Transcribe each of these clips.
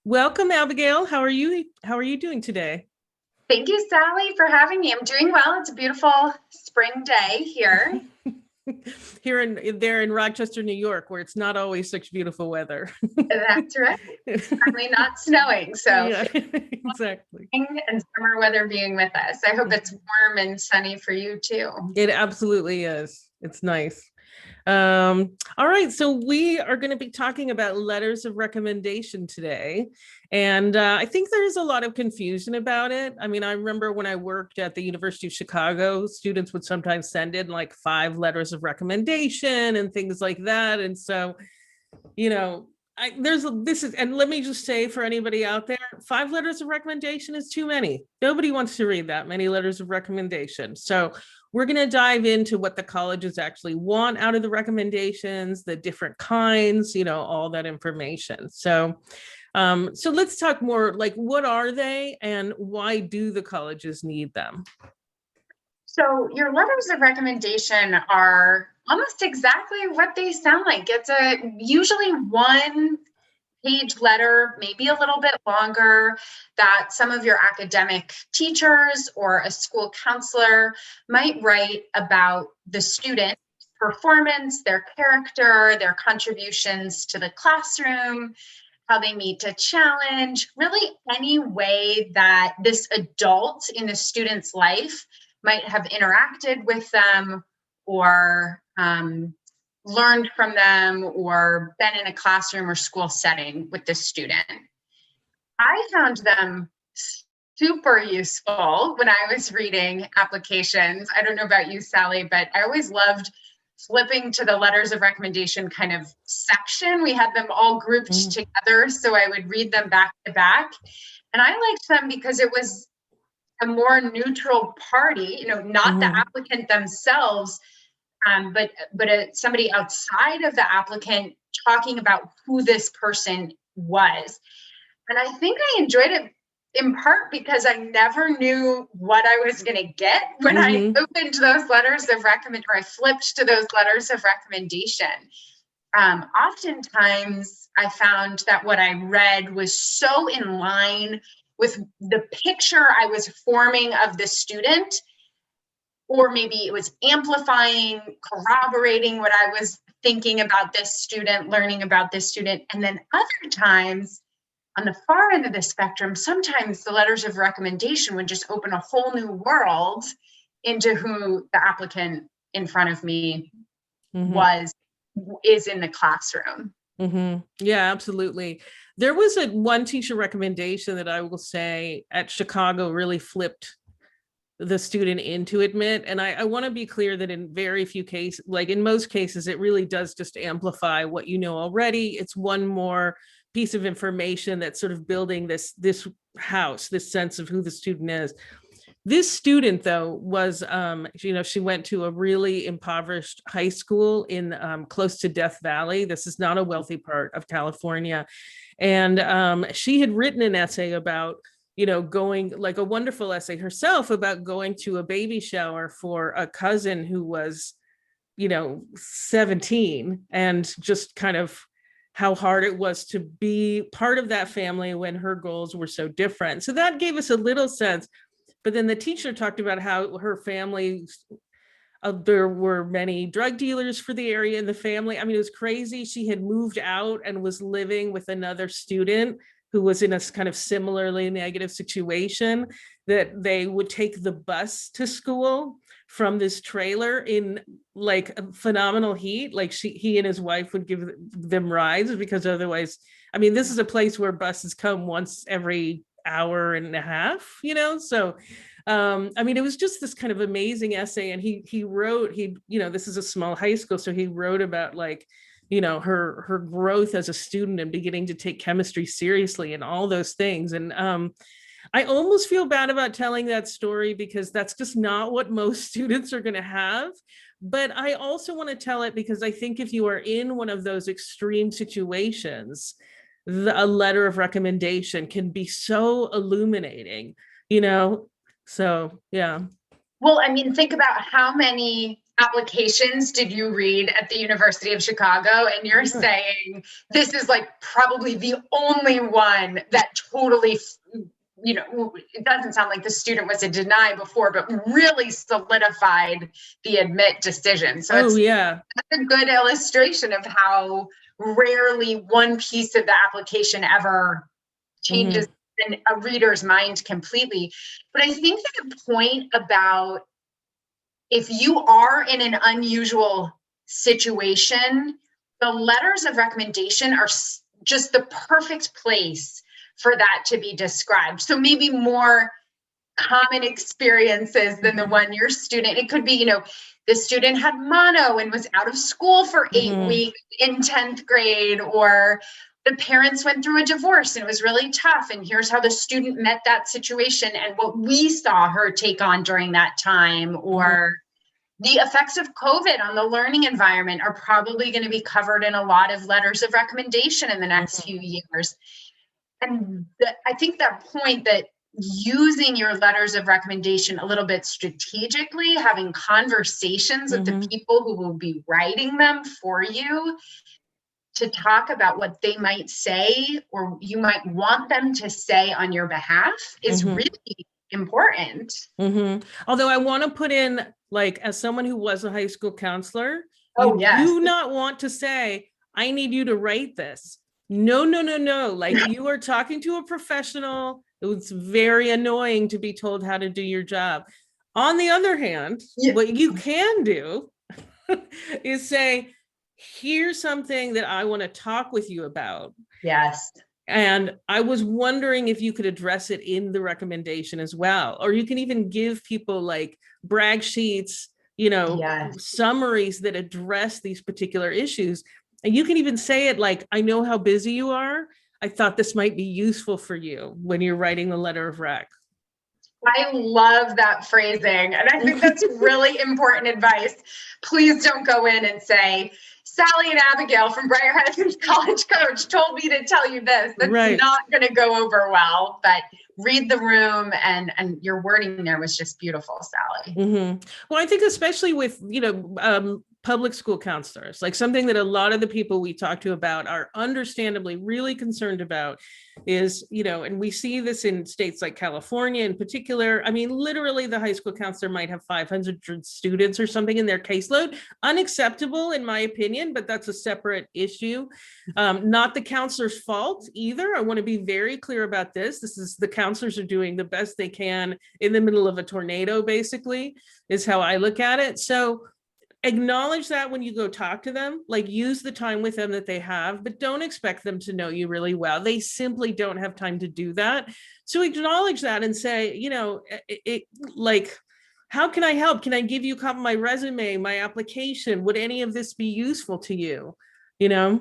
Welcome, Abigail. How are you? How are you doing today? Thank you, Sally, for having me. I'm doing well. It's a beautiful spring day here. Here in Rochester, New York, where it's not always such beautiful weather. That's right. Finally not snowing, so Yeah, exactly. spring and summer weather being with us. I hope it's warm and sunny for you too. It absolutely is. It's nice. All right, so we are going to be talking about letters of recommendation today. And I think there's a lot of confusion about it. I mean, I remember when I worked at the University of Chicago, students would sometimes send in like 5 letters of recommendation and things like that. And so, you know, there's this is, and let me just say for anybody out there, 5 letters of recommendation is too many. Nobody wants to read that many letters of recommendation. So we're going to dive into what the colleges actually want out of the recommendations, the different kinds, all that information. So let's talk more like what are they and why do the colleges need them? So, your letters of recommendation are almost exactly what they sound like. It's a usually one page letter, maybe a little bit longer, that some of your academic teachers or a school counselor might write about the student performance, their character, their contributions to the classroom, how they meet a challenge, really any way that this adult in the student's life might have interacted with them or learned from them or been in a classroom or school setting with the student. I found them super useful when I was reading applications. I don't know about you, Sally, but I always loved flipping to the letters of recommendation kind of section. We had them all grouped together, so I would read them back to back. And I liked them because it was a more neutral party, not the applicant themselves, but somebody outside of the applicant talking about who this person was. And I think I enjoyed it in part because I never knew what I was going to get when I opened those letters of recommend, or I flipped to those letters of recommendation. Oftentimes I found that what I read was so in line with the picture I was forming of the student, or maybe it was amplifying, corroborating what I was thinking about this student, learning about this student. And then other times, on the far end of the spectrum, sometimes the letters of recommendation would just open a whole new world into who the applicant in front of me is in the classroom. Yeah, absolutely. There was one teacher recommendation that I will say at Chicago really flipped the student into admit. And I want to be clear that in very few cases, like in most cases, it really does just amplify what you know already. It's one more piece of information that's sort of building this house, this sense of who the student is. This student, though, was, she went to a really impoverished high school in close to Death Valley. This is not a wealthy part of California. And she had written an essay about, going, like a wonderful essay herself about going to a baby shower for a cousin who was, 17, and just kind of how hard it was to be part of that family when her goals were so different. So that gave us a little sense. But then the teacher talked about how her family, there were many drug dealers for the area in the family. I mean, it was crazy. She had moved out and was living with another student who was in a kind of similarly negative situation, that they would take the bus to school from this trailer in like phenomenal heat. Like he and his wife would give them rides because otherwise, I mean, this is a place where buses come once every hour and a half, so I mean, it was just this kind of amazing essay. And he wrote, this is a small high school, so he wrote about like, her growth as a student and beginning to take chemistry seriously and all those things. And I almost feel bad about telling that story because that's just not what most students are going to have. But I also want to tell it because I think if you are in one of those extreme situations, a letter of recommendation can be so illuminating, so yeah. Well, I mean, think about how many applications did you read at the University of Chicago? And you're saying this is like probably the only one that totally, it doesn't sound like the student was a deny before, but really solidified the admit decision. So yeah, that's a good illustration of how rarely one piece of the application ever changes a reader's mind completely. But I think that the point about if you are in an unusual situation, the letters of recommendation are just the perfect place for that to be described. So maybe more common experiences than the one your student, it could be, the student had mono and was out of school for 8 weeks in 10th grade, or the parents went through a divorce and it was really tough. And here's how the student met that situation and what we saw her take on during that time, or the effects of COVID on the learning environment are probably going to be covered in a lot of letters of recommendation in the next few years. And I think that point that using your letters of recommendation a little bit strategically, having conversations with the people who will be writing them for you to talk about what they might say or you might want them to say on your behalf is really important. Although I want to put in, like, as someone who was a high school counselor, you do not want to say, I need you to write this. No. Like, you are talking to a professional. It's very annoying to be told how to do your job. On the other hand, what you can do is say, here's something that I want to talk with you about. Yes. And I was wondering if you could address it in the recommendation as well. Or you can even give people like brag sheets, summaries that address these particular issues. And you can even say it like, I know how busy you are. I thought this might be useful for you when you're writing the letter of rec. I love that phrasing. And I think that's really important advice. Please don't go in and say, Sally and Abigail from Briar Heights College Coach told me to tell you this. That's not going to go over well, but read the room, and your wording there was just beautiful, Sally. Well, I think especially with, public school counselors, like something that a lot of the people we talk to about are understandably really concerned about is, and we see this in states like California in particular. I mean, literally the high school counselor might have 500 students or something in their caseload. Unacceptable in my opinion, but that's a separate issue. Not the counselor's fault either. I want to be very clear about this. This is the counselors are doing the best they can in the middle of a tornado, basically, is how I look at it. So acknowledge that when you go talk to them, like use the time with them that they have, but don't expect them to know you really well. They simply don't have time to do that. So acknowledge that and say, like, how can I help? Can I give you a copy of my resume, my application? Would any of this be useful to you? And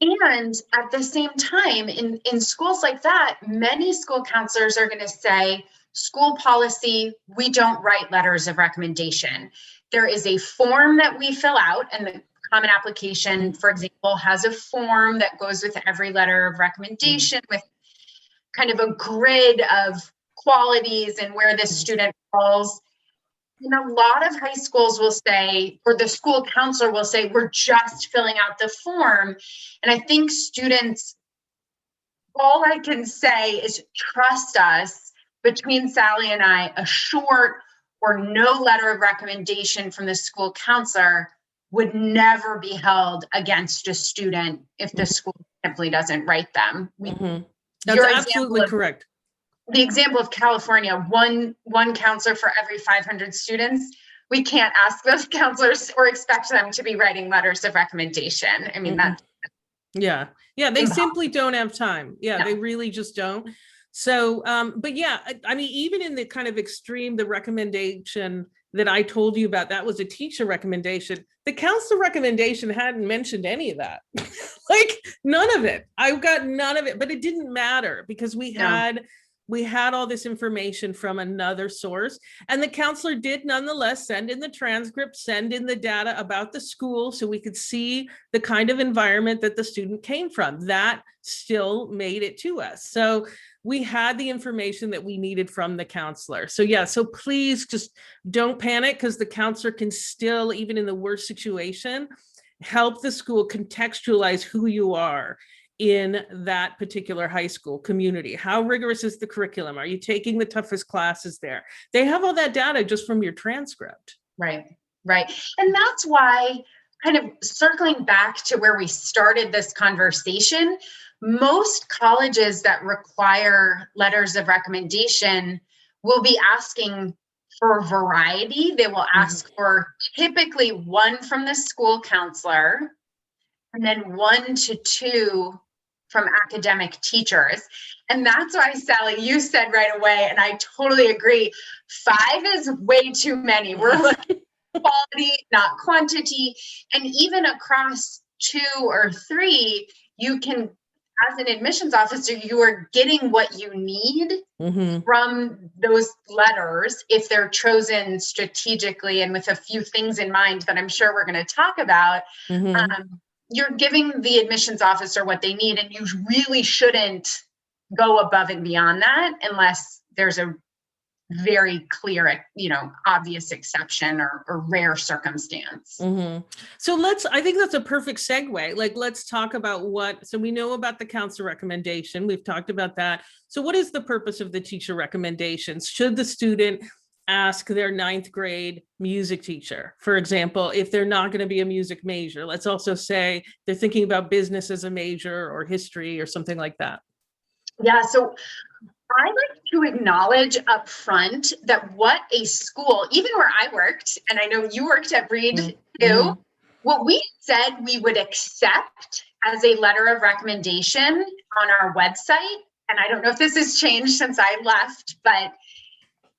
at the same time, in schools like that, many school counselors are going to say, school policy, we don't write letters of recommendation. There is a form that we fill out, and the Common Application, for example, has a form that goes with every letter of recommendation with kind of a grid of qualities and where the student falls. And a lot of high schools will say, or the school counselor will say, we're just filling out the form. And I think students, all I can say is trust us. Between Sally and I, a short or no letter of recommendation from the school counselor would never be held against a student if the school simply doesn't write them. That's absolutely correct. The example of California, one counselor for every 500 students, we can't ask those counselors or expect them to be writing letters of recommendation. I mean, that's they simply don't have time. They really just don't. So, but yeah, I mean, even in the kind of extreme, the recommendation that I told you about, that was a teacher recommendation. The counselor recommendation hadn't mentioned any of that, like none of it. I got none of it, but it didn't matter because we had we had all this information from another source, and the counselor did nonetheless send in the transcript, send in the data about the school so we could see the kind of environment that the student came from. That still made it to us. So we had the information that we needed from the counselor. So yeah, so please just don't panic, because the counselor can still, even in the worst situation, help the school contextualize who you are in that particular high school community. How rigorous is the curriculum? Are you taking the toughest classes there? They have all that data just from your transcript. Right, right. And that's why, kind of circling back to where we started this conversation, most colleges that require letters of recommendation will be asking for variety. They will ask for typically one from the school counselor, and then 1 to 2 from academic teachers. And that's why, Sally, you said right away, and I totally agree, 5 is way too many. We're looking at quality, not quantity. And even across 2 or 3, you can, as an admissions officer, you are getting what you need from those letters if they're chosen strategically and with a few things in mind that I'm sure we're going to talk about. You're giving the admissions officer what they need, and you really shouldn't go above and beyond that unless there's a very clear, obvious exception or rare circumstance. So I think that's a perfect segue. Like, let's talk about so we know about the counselor recommendation. We've talked about that. So what is the purpose of the teacher recommendations? Should the student ask their 9th grade music teacher, for example, if they're not going to be a music major? Let's also say they're thinking about business as a major or history or something like that. Yeah, so I like to acknowledge up front that what a school, even where I worked, and I know you worked at Reed too, what we said we would accept as a letter of recommendation on our website, and I don't know if this has changed since I left, but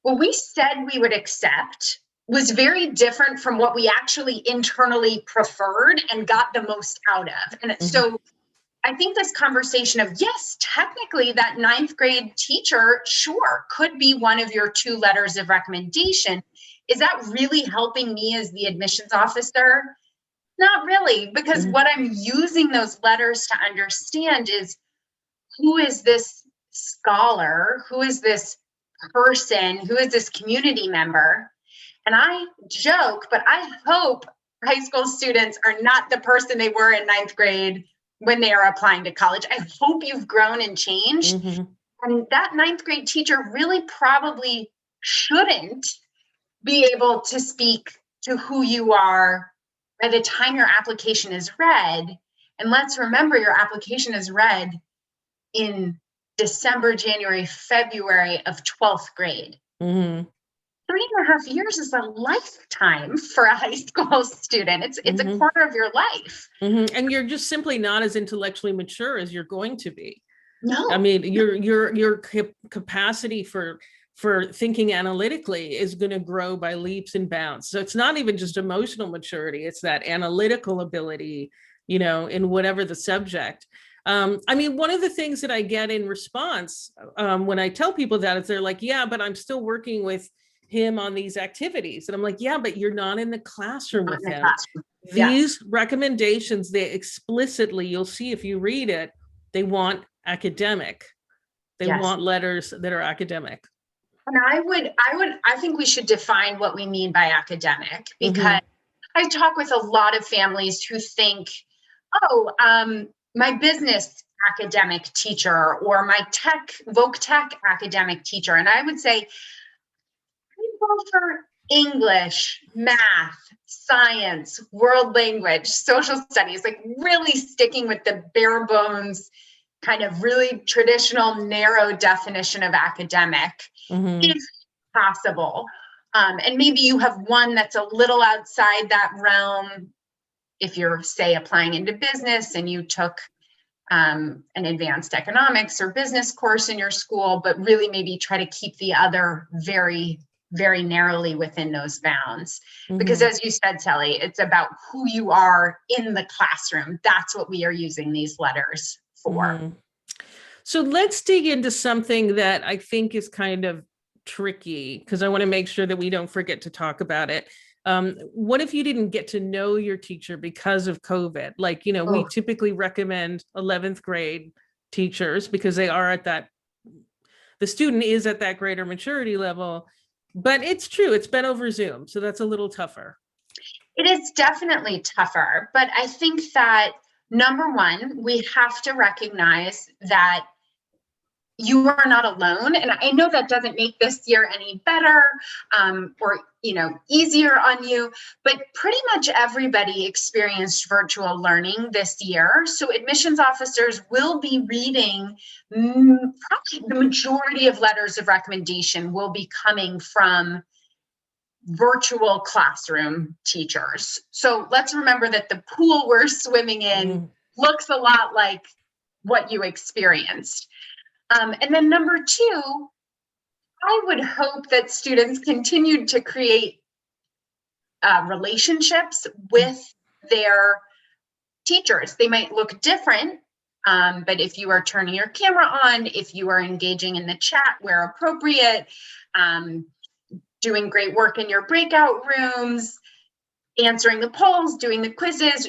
what we said we would accept was very different from what we actually internally preferred and got the most out of. And so I think this conversation of, yes, technically that 9th grade teacher, sure, could be one of your 2 letters of recommendation. Is that really helping me as the admissions officer? Not really, because what I'm using those letters to understand is, who is this scholar? Who is this person? Who is this community member? And I joke, but I hope high school students are not the person they were in 9th grade when they are applying to college. I hope you've grown and changed. And that 9th grade teacher really probably shouldn't be able to speak to who you are by the time your application is read. And let's remember, your application is read in December, January, February of 12th grade. 3.5 years is a lifetime for a high school student. It's a quarter of your life. And you're just simply not as intellectually mature as you're going to be. No. I mean, your capacity for thinking analytically is going to grow by leaps and bounds. So it's not even just emotional maturity, it's that analytical ability, in whatever the subject. I mean, one of the things that I get in response when I tell people that is they're like, yeah, but I'm still working with him on these activities. And I'm like, yeah, but you're not in the classroom with him. These recommendations, they explicitly, you'll see if you read it, they want academic. They want letters that are academic. And I think we should define what we mean by academic, because I talk with a lot of families who think, my business academic teacher or my voc tech academic teacher. And I would say, go for English, math, science, world language, social studies, like really sticking with the bare bones, kind of really traditional, narrow definition of academic, if possible. And maybe you have one that's a little outside that realm. If you're, say, applying into business and you took an advanced economics or business course in your school, but really maybe try to keep the other very, very narrowly within those bounds. Because as you said, Sally, it's about who you are in the classroom. That's what we are using these letters for. So let's dig into something that I think is kind of tricky because I want to make sure that we don't forget to talk about it. What if you didn't get to know your teacher because of COVID? Like, we Oh, typically recommend 11th grade teachers because they are at that, the student is at that greater maturity level. But it's true, it's been over Zoom. So that's a little tougher. it is definitely tougher, but I think that number one, we have to recognize that you are not alone. And I know that doesn't make this year any better or easier on you, but pretty much everybody experienced virtual learning this year. So admissions officers will be reading, probably the majority of letters of recommendation will be coming from virtual classroom teachers. So let's remember that the pool we're swimming in looks a lot like what you experienced. And then number two, I would hope that students continued to create relationships with their teachers. They might look different, but if you are turning your camera on, if you are engaging in the chat where appropriate, doing great work in your breakout rooms, answering the polls, doing the quizzes,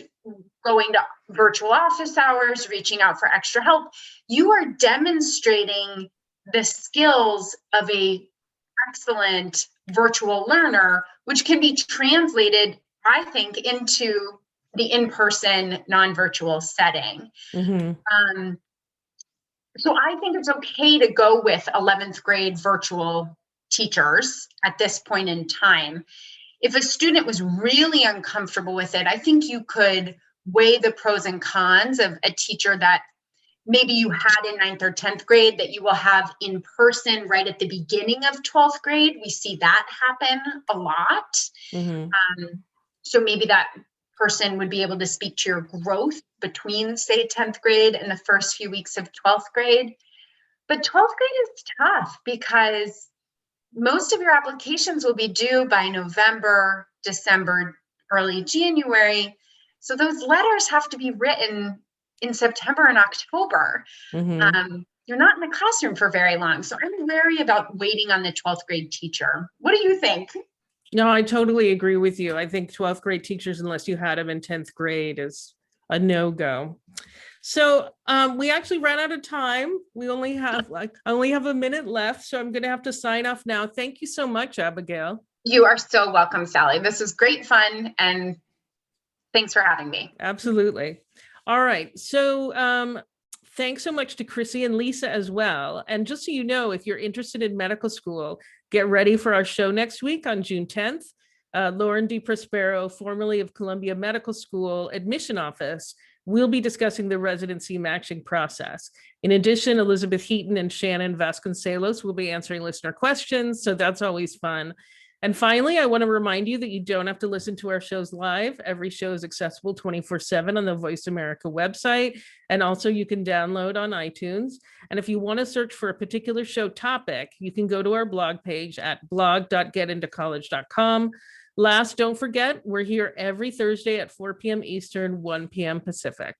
going to virtual office hours, reaching out for extra help, you are demonstrating the skills of a excellent virtual learner, which can be translated, I think, into the in-person non-virtual setting. Mm-hmm. So I think it's okay to go with 11th grade virtual teachers at this point in time. If a student was really uncomfortable with it, I think you could weigh the pros and cons of a teacher that maybe you had in 9th or 10th grade that you will have in person right at the beginning of 12th grade. We see that happen a lot. Mm-hmm. So maybe that person would be able to speak to your growth between, say, 10th grade and the first few weeks of 12th grade. But 12th grade is tough because most of your applications will be due by November, December, early January. So those letters have to be written in September and October. Mm-hmm. You're not in the classroom for very long. So I'm wary about waiting on the 12th grade teacher. What do you think? No, I totally agree with you. I think 12th grade teachers, unless you had them in 10th grade, is a no-go. So we actually ran out of time. We only have I only have a minute left, so I'm going to have to sign off now. Thank you so much, Abigail. You are so welcome, Sally. This was great fun, and thanks for having me. Absolutely. All right. So thanks so much to Chrissy and Lisa as well. And just so you know, if you're interested in medical school, get ready for our show next week on June 10th. Lauren DiProspero, formerly of Columbia Medical School Admission Office, we'll be discussing the residency matching process. In addition, Elizabeth Heaton and Shannon Vasconcelos will be answering listener questions, so that's always fun. And finally, I want to remind you that you don't have to listen to our shows live. Every show is accessible 24/7 on the Voice America website, and also you can download on iTunes. And if you want to search for a particular show topic, you can go to our blog page at blog.getintocollege.com. Last, don't forget, we're here every Thursday at 4 p.m. Eastern, 1 p.m. Pacific.